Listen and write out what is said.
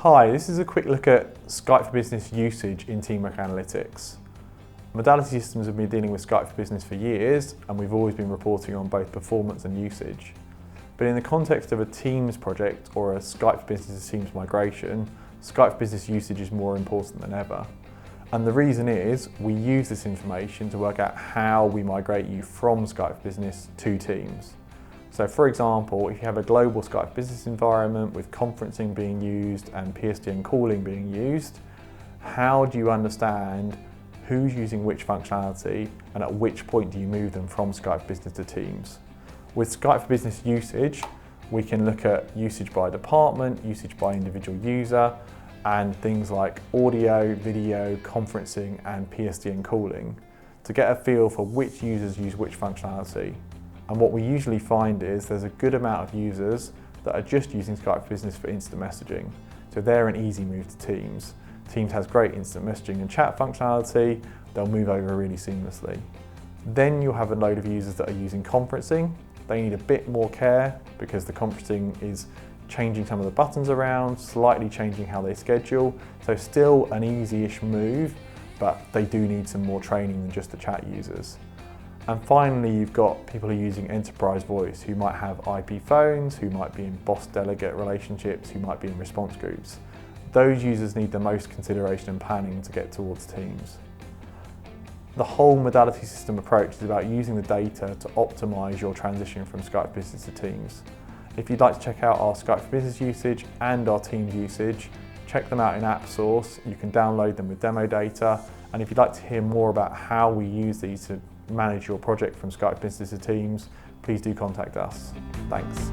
Hi, this is a quick look at Skype for Business usage in Teamwork Analytics. Modality Systems have been dealing with Skype for Business for years, and we've always been reporting on both performance and usage. But in the context of a Teams project or a Skype for Business to Teams migration, Skype for Business usage is more important than ever. And the reason is, we use this information to work out how we migrate you from Skype for Business to Teams. So for example, if you have a global Skype for Business environment with conferencing being used and PSTN calling being used, how do you understand who's using which functionality and at which point do you move them from Skype for Business to Teams? With Skype for Business usage, we can look at usage by department, usage by individual user, and things like audio, video, conferencing, and PSTN calling to get a feel for which users use which functionality. And what we usually find is there's a good amount of users that are just using Skype for Business for instant messaging. So they're an easy move to Teams. Teams has great instant messaging and chat functionality, they'll move over really seamlessly. Then you'll have a load of users that are using conferencing. They need a bit more care because the conferencing is changing some of the buttons around, slightly changing how they schedule. So still an easy-ish move, but they do need some more training than just the chat users. And finally, you've got people who are using enterprise voice, who might have IP phones, who might be in boss-delegate relationships, who might be in response groups. Those users need the most consideration and planning to get towards Teams. The whole modality system approach is about using the data to optimize your transition from Skype for Business to Teams. If you'd like to check out our Skype for Business usage and our Teams usage, check them out in AppSource. You can download them with demo data. And if you'd like to hear more about how we use these to manage your project from Skype for Business to Teams, please do contact us. Thanks.